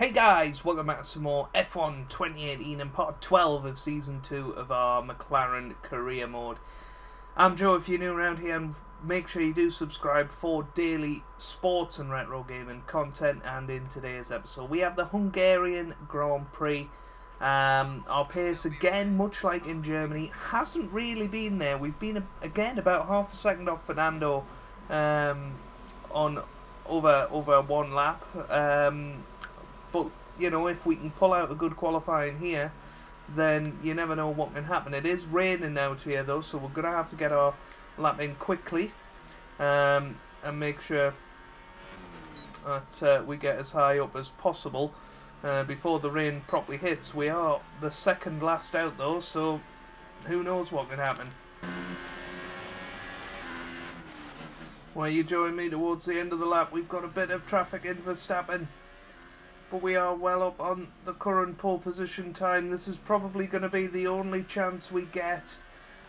Hey guys, welcome back to some more F1 2018 and part 12 of Season 2 of our McLaren Career Mode. I'm Joe, if you're new around here, and make sure you do subscribe for daily sports and retro gaming content. And in today's episode we have the Hungarian Grand Prix. Our pace, again, much like in Germany, hasn't really been there. We've been, again, about half a second off Fernando on over one lap. But, you know, if we can pull out a good qualifying here, then you never know what can happen. It is raining out here, though, so we're going to have to get our lap in quickly and make sure that we get as high up as possible before the rain properly hits. We are the second last out, though, so who knows what can happen. While you join me towards the end of the lap, we've got a bit of traffic in Verstappen. But we are well up on the current pole position time. This is probably going to be the only chance we get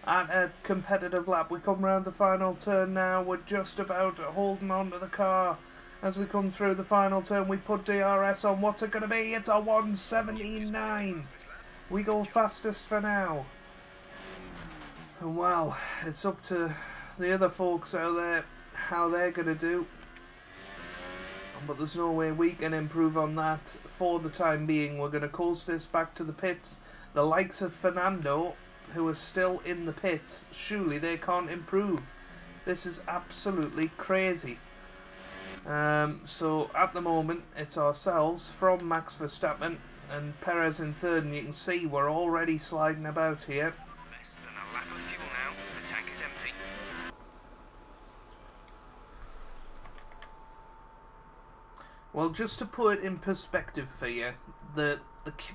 at a competitive lap. We come round the final turn now. We're just about holding on to the car. As we come through the final turn, we put DRS on. What's it going to be? It's a 1:17.9. We go fastest for now. And well, it's up to the other folks out there how they're going to do. But there's no way we can improve on that for the time being. We're going to coast this back to the pits. The likes of Fernando, who are still in the pits, surely they can't improve. This is absolutely crazy. So at the moment, it's ourselves from Max Verstappen and Perez in third. And you can see we're already sliding about here. Less than a lap of fuel now. The tank is empty. Well, just to put it in perspective for you, the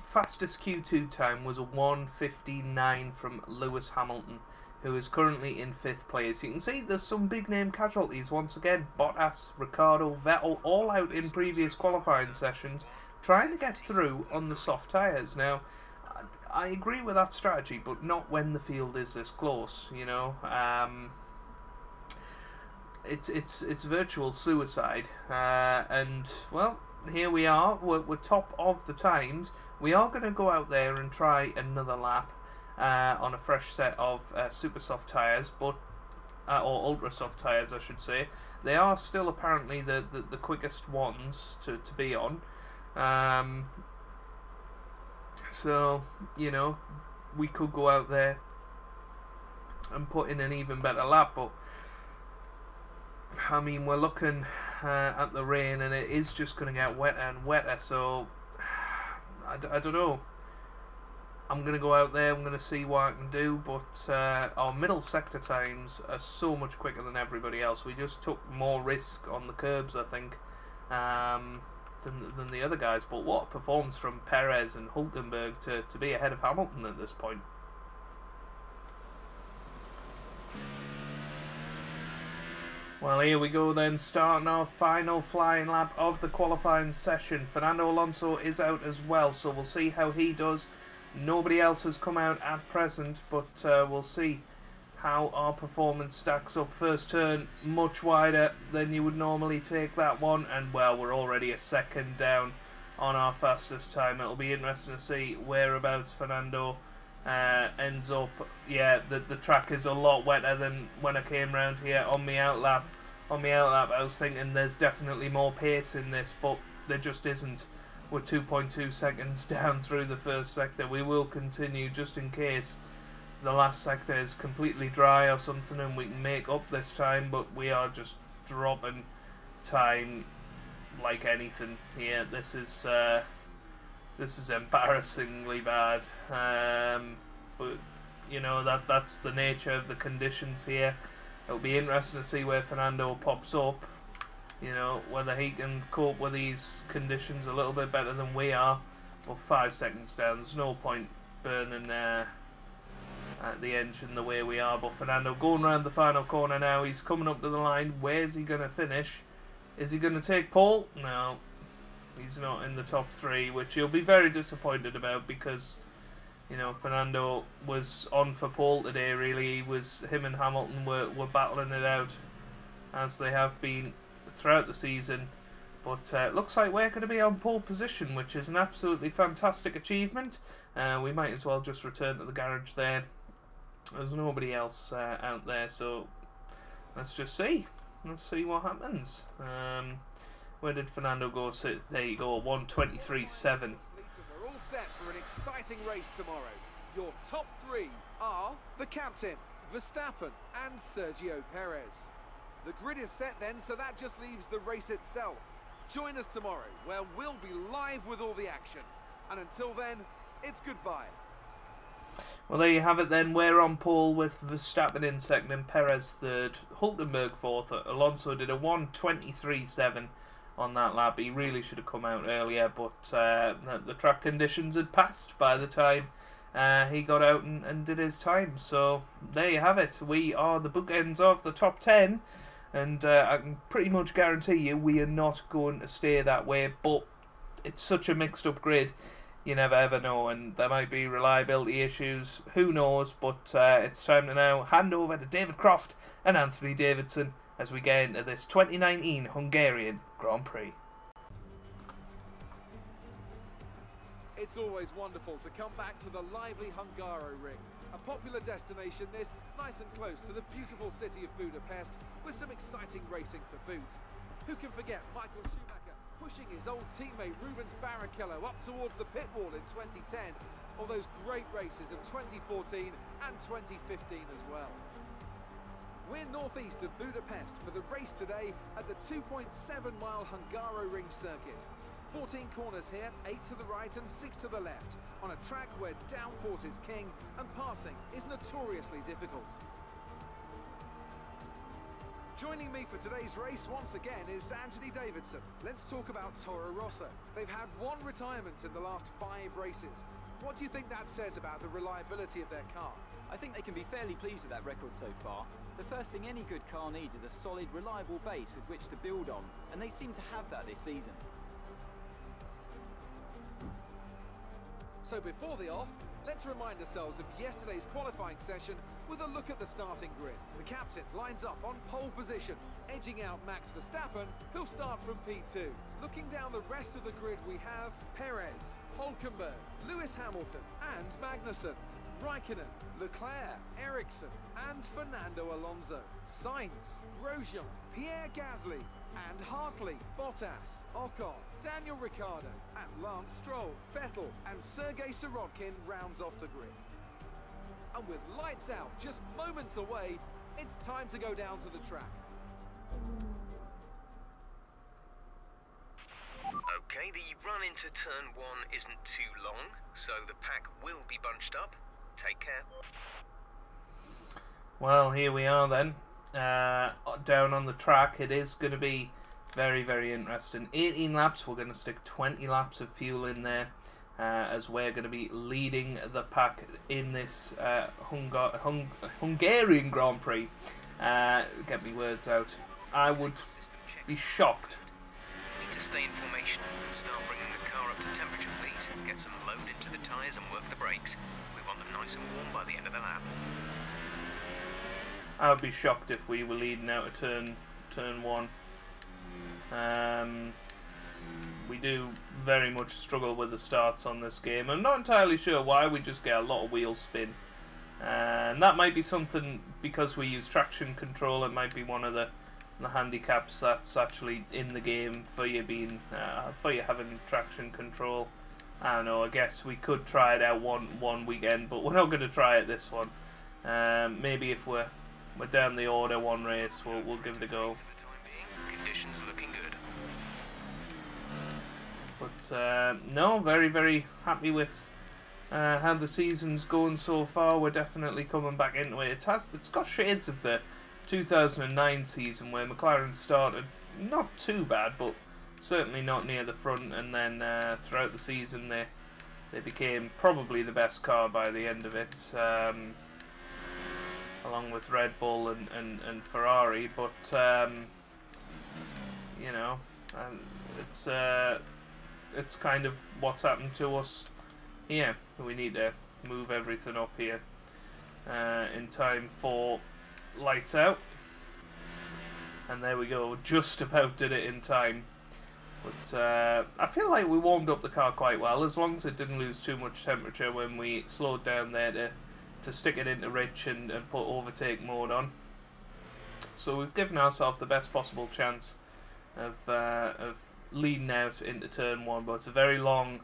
fastest Q2 time was a 1:15.9 from Lewis Hamilton, who is currently in 5th place. You can see there's some big name casualties once again. Bottas, Ricciardo, Vettel, all out in previous qualifying sessions, trying to get through on the soft tyres. Now, I agree with that strategy, but not when the field is this close, you know. It's virtual suicide, and well, here we are. We're top of the times. We are going to go out there and try another lap on a fresh set of super soft tyres, but or ultra soft tyres, I should say. They are still apparently the quickest ones to be on. So you know, we could go out there and put in an even better lap, but I mean, we're looking at the rain, and it is just going to get wetter and wetter, so I don't know. I'm going to go out there, I'm going to see what I can do, but our middle sector times are so much quicker than everybody else. We just took more risk on the curbs, I think, than the other guys. But what a performance from Perez and Hulkenberg to be ahead of Hamilton at this point. Well, here we go then, starting our final flying lap of the qualifying session. Fernando Alonso is out as well, so we'll see how he does. Nobody else has come out at present, but we'll see how our performance stacks up. First turn, much wider than you would normally take that one, and well, we're already a second down on our fastest time. It'll be interesting to see whereabouts Fernando ends up. Yeah, the track is a lot wetter than when I came round here on the outlap. On the outlap, I was thinking there's definitely more pace in this, but there just isn't. We're 2.2 seconds down through the first sector. We will continue just in case the last sector is completely dry or something and we can make up this time, but we are just dropping time like anything here. This is embarrassingly bad, but you know, that's the nature of the conditions here. It'll be interesting to see where Fernando pops up, you know, whether he can cope with these conditions a little bit better than we are. But 5 seconds down, there's no point burning at the engine the way we are. But Fernando going around the final corner now, he's coming up to the line. Where's he going to finish? Is he going to take pole? No. He's not in the top 3, which he'll be very disappointed about because, you know, Fernando was on for pole today, really. Him and Hamilton were battling it out, as they have been throughout the season. But looks like we're going to be on pole position, which is an absolutely fantastic achievement. We might as well just return to the garage there. There's nobody else out there, so let's just see. Let's see what happens. Where did Fernando go? So there you go, 1:23.7. We're all set for an exciting race tomorrow. Your top three are the captain, Verstappen and Sergio Perez. The grid is set then, so that just leaves the race itself. Join us tomorrow, where we'll be live with all the action. And until then, it's goodbye. Well, there you have it then. We're on pole with Verstappen in second and Perez third. Hulkenberg fourth. Alonso did a 1:23.7 on that lap. He really should have come out earlier, but the track conditions had passed by the time he got out and did his time. So there you have it. We are the bookends of the top 10, and I can pretty much guarantee you we are not going to stay that way, but it's such a mixed up grid. You never ever know, and there might be reliability issues, who knows, but it's time to now hand over to David Croft and Anthony Davidson as we get into this 2019 Hungarian Grand Prix. It's always wonderful to come back to the lively Hungaroring, a popular destination this, nice and close to the beautiful city of Budapest, with some exciting racing to boot. Who can forget Michael Schumacher pushing his old teammate Rubens Barrichello up towards the pit wall in 2010, or those great races of 2014 and 2015 as well. We're northeast of Budapest for the race today at the 2.7-mile Hungaroring circuit. 14 corners here, 8 to the right and 6 to the left, on a track where downforce is king and passing is notoriously difficult. Joining me for today's race once again is Anthony Davidson. Let's talk about Toro Rosso. They've had one retirement in the last 5 races. What do you think that says about the reliability of their car? I think they can be fairly pleased with that record so far. The first thing any good car needs is a solid, reliable base with which to build on, and they seem to have that this season. So before the off, let's remind ourselves of yesterday's qualifying session with a look at the starting grid. The captain lines up on pole position, edging out Max Verstappen, who'll start from P2. Looking down the rest of the grid, we have Perez, Hulkenberg, Lewis Hamilton and Magnussen, Raikkonen, Leclerc, Ericsson and Fernando Alonso, Sainz, Grosjean, Pierre Gasly and Hartley, Bottas, Ocon, Daniel Ricciardo and Lance Stroll, Vettel and Sergei Sirotkin rounds off the grid. And with lights out just moments away, it's time to go down to the track. Okay, the run into turn 1 isn't too long, so the pack will be bunched up. Take care. Well, here we are then. Down on the track, it is going to be very, very interesting. 18 laps, we're going to stick 20 laps of fuel in there, as we're going to be leading the pack in this Hungarian Grand Prix. Get me words out. I would be shocked. Need to stay in formation and start bringing the car up to temperature, please. Get some load into the tyres and work the brakes. We want them nice and warm by the end of the lap. I would be shocked if we were leading out of turn 1. We do very much struggle with the starts on this game. I'm not entirely sure why. We just get a lot of wheel spin, and that might be something because we use traction control. It might be one of the handicaps that's actually in the game for you being for you having traction control. I don't know. I guess we could try it out one weekend, but we're not going to try it this one. Maybe if we're down the order one race, we'll give it a go. For the time being, conditions looking good. But no, very, very happy with how the season's going so far. We're definitely coming back into it. It's got shades of the 2009 season where McLaren started not too bad, but certainly not near the front, and then throughout the season they became probably the best car by the end of it, along with Red Bull and Ferrari. But you know, it's kind of what's happened to us here. We need to move everything up here in time for lights out, and there we go. Just about did it in time, But I feel like we warmed up the car quite well, as long as it didn't lose too much temperature when we slowed down there to stick it into rich and put overtake mode on. So we've given ourselves the best possible chance of leading out into turn 1, but it's a very long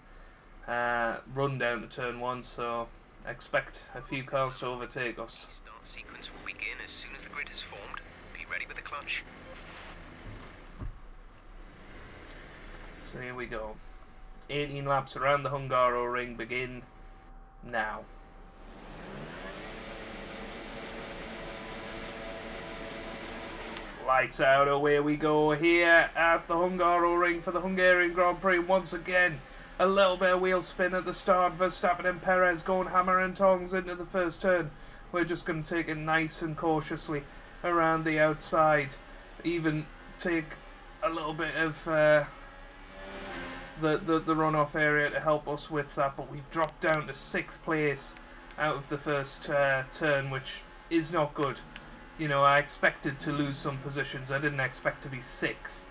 run down to turn 1, so expect a few cars to overtake us. Start sequence will begin as soon as the grid has formed. Be ready with the clutch. So here we go. 18 laps around the Hungaroring begin now. Lights out, away we go here at the Hungaroring for the Hungarian Grand Prix. Once again, a little bit of wheel spin at the start. Verstappen and Perez going hammer and tongs into the first turn. We're just going to take it nice and cautiously around the outside. Even take a little bit of the runoff area to help us with that, but we've dropped down to 6th place out of the first turn, which is not good. You know, I expected to lose some positions. I didn't expect to be 6th.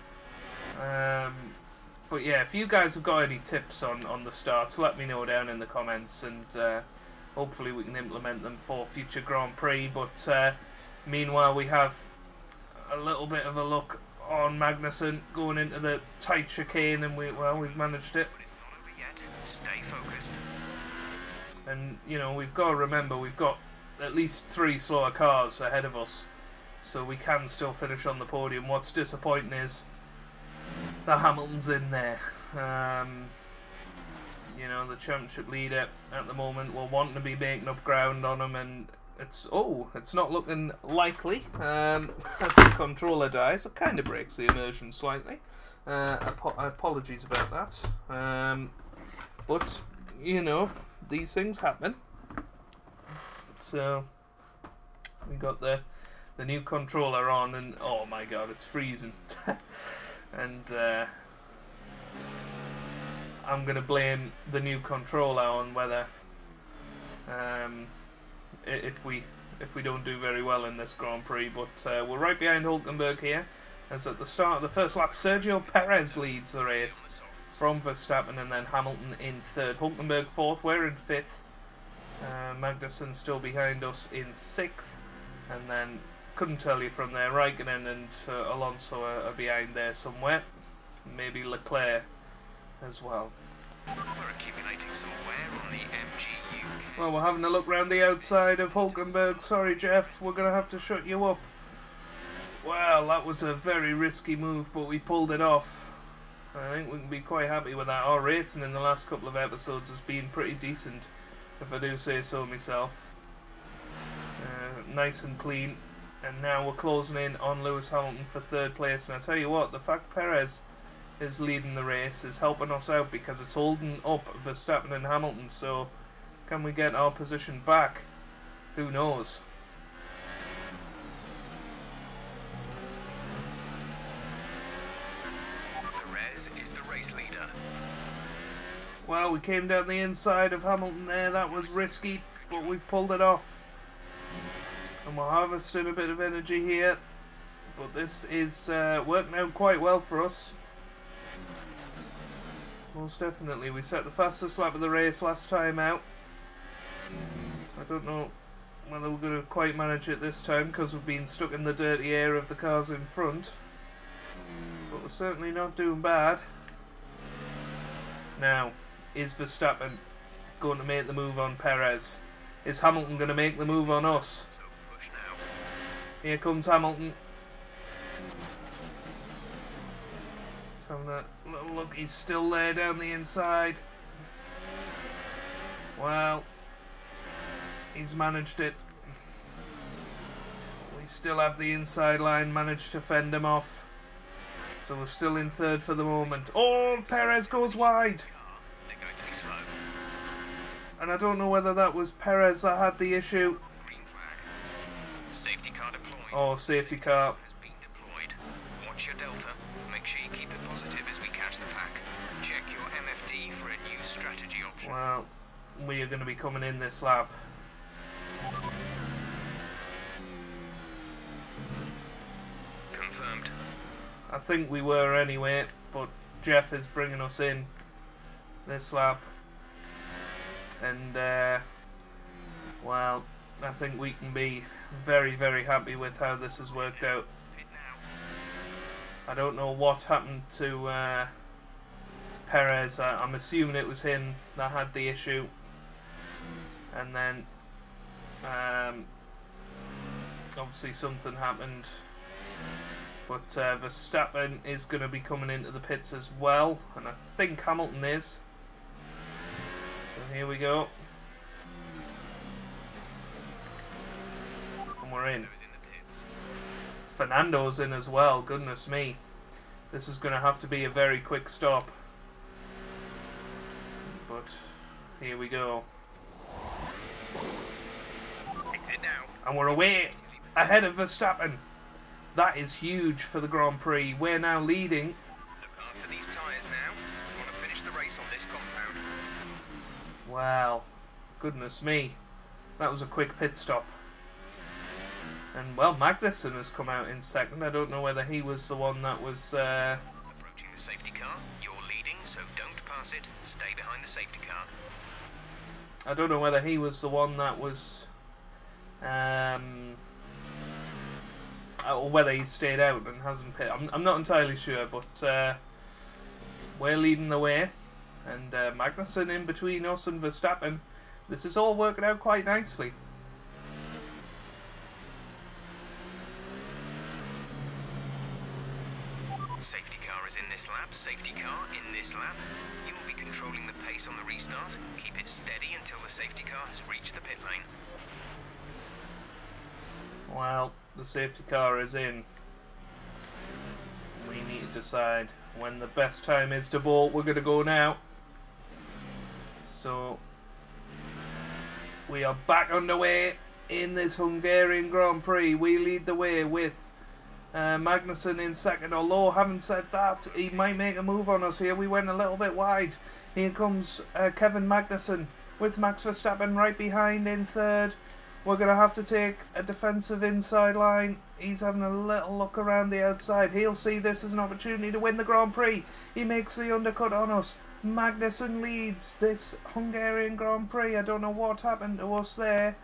But yeah, if you guys have got any tips on the starts, let me know down in the comments, and hopefully we can implement them for future Grand Prix. But meanwhile, we have a little bit of a look on Magnussen going into the tight chicane, and we've managed it. But it's not over yet. Stay focused. And you know, we've got to remember we've got at least 3 slower cars ahead of us, so we can still finish on the podium. What's disappointing is that Hamilton's in there. You know, the championship leader at the moment, we're wanting to be making up ground on him, and it's not looking likely. As the controller dies, it kind of breaks the immersion slightly. Apologies about that. But you know, these things happen. So we got the new controller on, and oh my god, it's freezing. And I'm gonna blame the new controller on whether if we don't do very well in this Grand Prix. But we're right behind Hulkenberg here, as at the start of the first lap Sergio Perez leads the race from Verstappen, and then Hamilton in 3rd, Hulkenberg 4th, we're in 5th. Magnussen still behind us in 6th, and then couldn't tell you from there, Raikkonen and Alonso are behind there somewhere, maybe Leclerc as well. We're accumulating some wear on the MGU. Well, we're having a look round the outside of Hulkenberg. Sorry Jeff, we're going to have to shut you up. Well, that was a very risky move, but we pulled it off. I think we can be quite happy with that. Our racing in the last couple of episodes has been pretty decent, if I do say so myself. Nice and clean. And now we're closing in on Lewis Hamilton for 3rd place. And I tell you what, the fact Perez is leading the race is helping us out, because it's holding up Verstappen and Hamilton. So can we get our position back? Who knows? Perez is the race leader. Well, we came down the inside of Hamilton there. That was risky, but we've pulled it off. And we're harvesting a bit of energy here. But this is working out quite well for us. Most definitely. We set the fastest lap of the race last time out. I don't know whether we're going to quite manage it this time, because we've been stuck in the dirty air of the cars in front. But we're certainly not doing bad. Now, is Verstappen going to make the move on Perez? Is Hamilton going to make the move on us? So push now. Here comes Hamilton. So that little look, he's still there down the inside. Well, he's managed it. We still have the inside line, managed to fend him off. So we're still in 3rd for the moment. Oh, Perez goes wide. They're going to be slow. And I don't know whether that was Perez that had the issue. Green flag. Safety car deployed. Oh, safety car. Has been deployed. Watch your delta. Make sure you keep it positive as we catch the pack. Check your MFD for a new strategy option. Well, we are going to be coming in this lap. Confirmed. I think we were anyway, but Jeff is bringing us in this lap. And, well, I think we can be very, very happy with how this has worked out. I don't know what happened to Perez. I'm assuming it was him that had the issue. And then, obviously something happened. But Verstappen is going to be coming into the pits as well. And I think Hamilton is. So here we go. And we're in. Fernando's in as well, goodness me. This is going to have to be a very quick stop. But here we go. Exit now. And we're away ahead of Verstappen. That is huge for the Grand Prix. We're now leading. Look after these tyres now. We want to finish the race on this compound. Wow, goodness me. That was a quick pit stop. And, well, Magnussen has come out in second. I don't know whether he was the one that was... Approaching the safety car. You're leading, so don't pass it. Stay behind the safety car. I don't know whether he was the one that was... or whether he stayed out and hasn't pit. I'm not entirely sure, but we're leading the way. And Magnussen in between us and Verstappen. This is all working out quite nicely. Safety car is in this lap. Safety car in this lap. You will be controlling the pace on the restart. Keep it steady until the safety car has reached the pit lane. Well, the safety car is in. We need to decide when the best time is to bolt. We're going to go now. So, we are back underway in this Hungarian Grand Prix. We lead the way with Magnussen in second. Although, having said that, he might make a move on us here. We went a little bit wide. Here comes Kevin Magnussen with Max Verstappen right behind in third. We're going to have to take a defensive inside line. He's having a little look around the outside. He'll see this as an opportunity to win the Grand Prix. He makes the undercut on us. Magnussen leads this Hungarian Grand Prix. I don't know what happened to us there,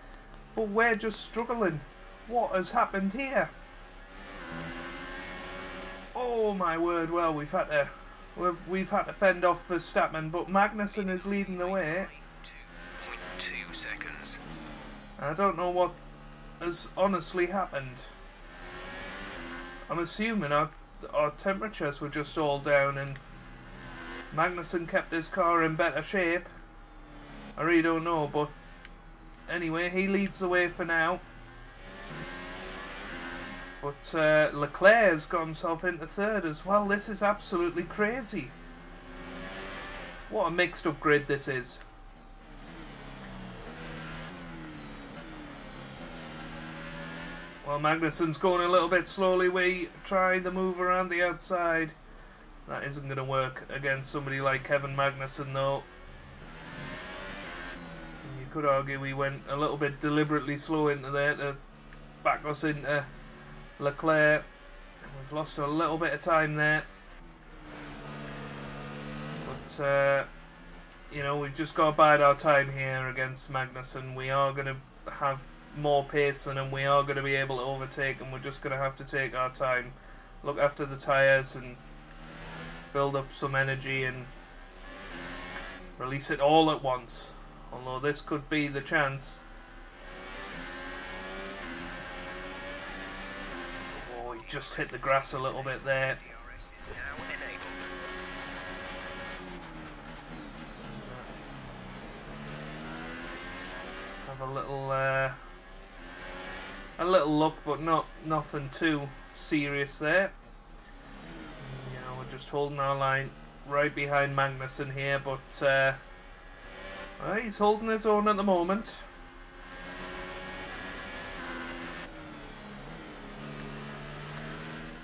but we're just struggling. What has happened here? Oh my word! Well, we've had to fend off Verstappen, but Magnussen is leading the way. 2.2 seconds. I don't know what has honestly happened. I'm assuming our temperatures were just all down and Magnussen kept his car in better shape. I really don't know, but anyway, he leads the way for now. But Leclerc has got himself into third as well. This is absolutely crazy. What a mixed up grid this is. Well, Magnussen's going a little bit slowly. We try the move around the outside. That isn't going to work against somebody like Kevin Magnussen, though. You could argue we went a little bit deliberately slow into there to back us into Leclerc. And we've lost a little bit of time there. But, you know, we've just got to bide our time here against Magnussen. We are going to have more pace than him. We are going to be able to overtake him. We're just going to have to take our time, look after the tyres and build up some energy and release it all at once. Although this could be the chance. Oh, he just hit the grass a little bit there. DRS is now enabled. Have a little look, but nothing too serious there. You know, we're just holding our line right behind Magnussen here, but well, he's holding his own at the moment.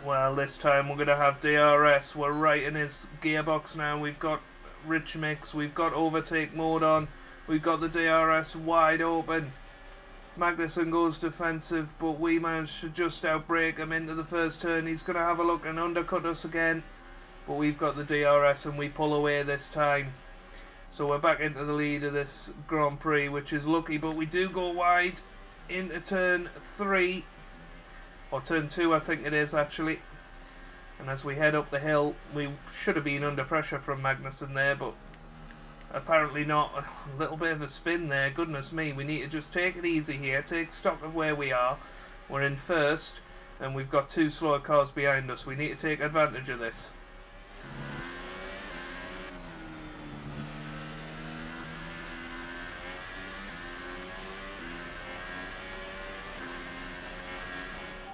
Well, this time we're going to have DRS. We're right in his gearbox now. We've got rich mix. We've got overtake mode on. We've got the DRS wide open. Magnussen goes defensive, but we managed to just outbrake him into the first turn. He's going to have a look and undercut us again. but we've got the DRS and we pull away this time. So we're back into the lead of this Grand Prix, which is lucky, but we do go wide into turn 3, or turn 2 I think it is actually. And as we head up the hill, we should have been under pressure from Magnussen there, but apparently not. A little bit of a spin there, goodness me. We need to just take it easy here, take stock of where we are. We're in first, and we've got 2 slower cars behind us. We need to take advantage of this.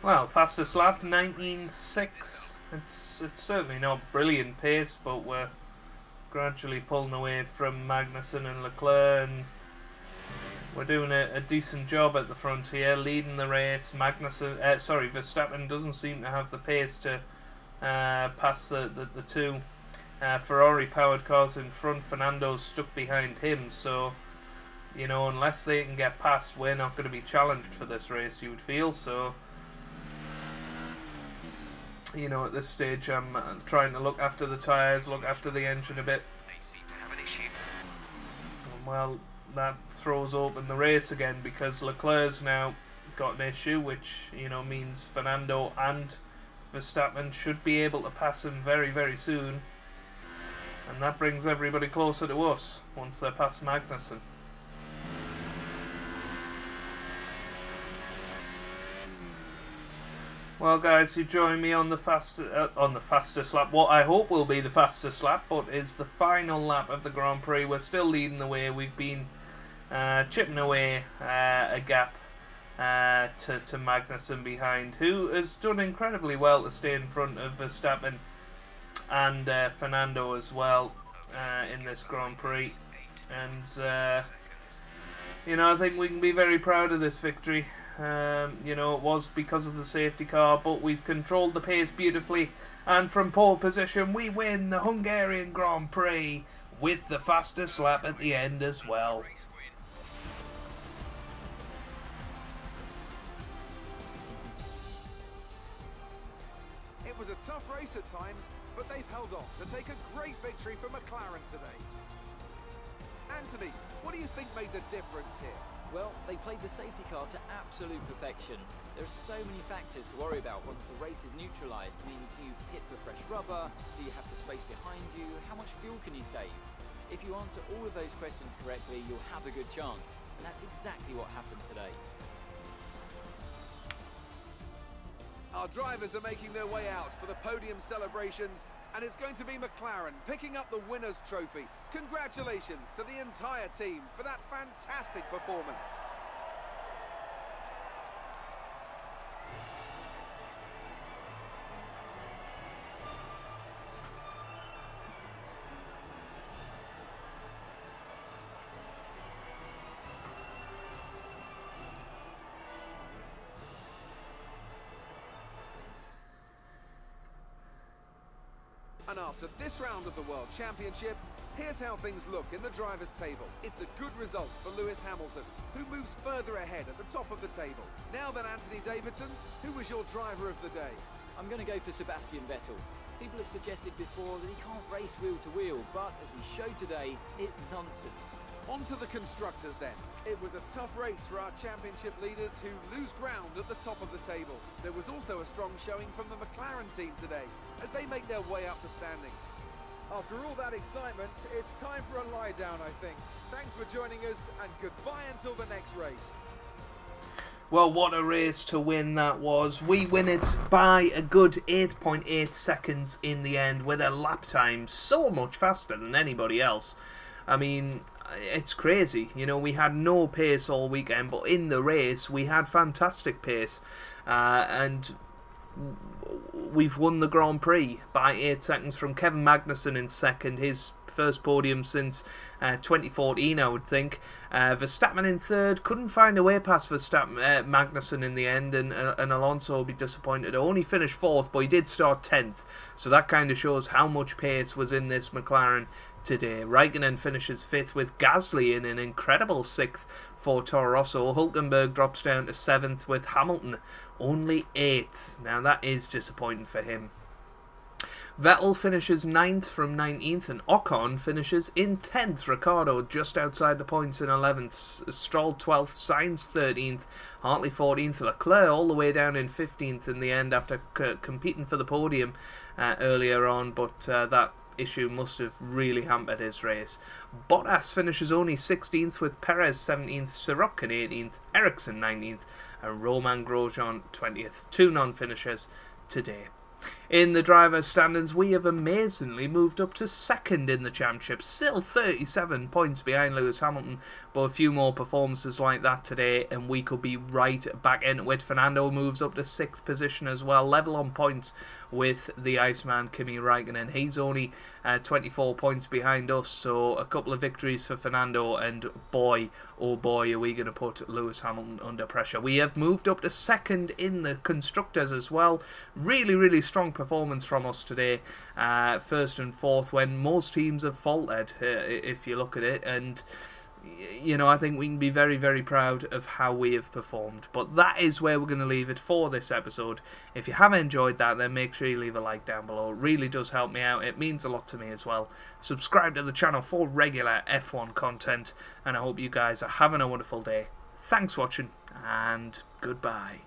Well, fastest lap, 19.6. It's certainly not brilliant pace, but we're gradually pulling away from Magnussen and Leclerc, and we're doing a decent job at the front here, leading the race. Verstappen doesn't seem to have the pace to pass the 2 Ferrari-powered cars in front. Fernando's stuck behind him, so, you know, unless they can get past, we're not going to be challenged for this race, you would feel. So, you know, at this stage I'm trying to look after the tyres, look after the engine a bit. They seem to have an issue. Well, that throws open the race again, because Leclerc's now got an issue, which, you know, means Fernando and Verstappen should be able to pass him very, very soon. And that brings everybody closer to us once they're past Magnussen. Well, guys, you join me on the fastest lap. What I hope will be the fastest lap, but is the final lap of the Grand Prix. We're still leading the way. We've been chipping away a gap to Magnussen behind, who has done incredibly well to stay in front of Verstappen and Fernando as well in this Grand Prix. And you know, I think we can be very proud of this victory. You know, it was because of the safety car, but we've controlled the pace beautifully, and from pole position we win the Hungarian Grand Prix with the fastest lap at the end as well. It was a tough race at times, but they've held on to take a great victory for McLaren today. Anthony, what do you think made the difference here? Well, they played the safety car to absolute perfection. There are so many factors to worry about once the race is neutralised. I mean, do you pit for fresh rubber? Do you have the space behind you? How much fuel can you save? If you answer all of those questions correctly, you'll have a good chance. And that's exactly what happened today. Our drivers are making their way out for the podium celebrations, and it's going to be McLaren picking up the winner's trophy. Congratulations to the entire team for that fantastic performance. And after this round of the World Championship, here's how things look in the drivers' table. It's a good result for Lewis Hamilton, who moves further ahead at the top of the table. Now then, Anthony Davidson, who was your driver of the day? I'm going to go for Sebastian Vettel. People have suggested before that he can't race wheel to wheel, but as he showed today, it's nonsense. On to the constructors then. It was a tough race for our championship leaders who lose ground at the top of the table. There was also a strong showing from the McLaren team today as they make their way up the standings. After all that excitement, it's time for a lie down, I think. Thanks for joining us, and goodbye until the next race. Well, what a race to win that was. We win it by a good 8.8 seconds in the end, with a lap time so much faster than anybody else. I mean, it's crazy. You know, we had no pace all weekend, but in the race we had fantastic pace, and we've won the Grand Prix by 8 seconds from Kevin Magnussen in second, his first podium since 2014, I would think. Verstappen in third, couldn't find a way past Magnussen in the end, and Alonso will be disappointed. Only finished fourth, but he did start 10th, so that kind of shows how much pace was in this McLaren today. Raikkonen finishes 5th with Gasly in an incredible 6th for Toro Rosso. Hülkenberg drops down to 7th with Hamilton only 8th. Now that is disappointing for him. Vettel finishes 9th from 19th, and Ocon finishes in 10th. Ricciardo just outside the points in 11th. Stroll 12th, Sainz 13th, Hartley 14th, Leclerc all the way down in 15th in the end after competing for the podium earlier on, but that issue must have really hampered his race. Bottas finishes only 16th with Perez 17th, Sirotkin 18th, Ericsson 19th, and Romain Grosjean 20th. 2 non-finishers today. In the drivers' standings, we have amazingly moved up to 2nd in the championship, still 37 points behind Lewis Hamilton, but a few more performances like that today and we could be right back into it. Fernando moves up to 6th position as well, level on points with the Iceman Kimi Räikkönen. He's only 24 points behind us, so a couple of victories for Fernando, and boy, oh boy, are we going to put Lewis Hamilton under pressure. We have moved up to 2nd in the constructors as well. Really strong performance from us today, 1st and 4th, when most teams have faltered, if you look at it, and you know, I think we can be very proud of how we have performed. But that is where we're going to leave it for this episode. If you have enjoyed that, then make sure you leave a like down below. It really does help me out. It means a lot to me as well. Subscribe to the channel for regular F1 content, and I hope you guys are having a wonderful day. Thanks for watching, and goodbye.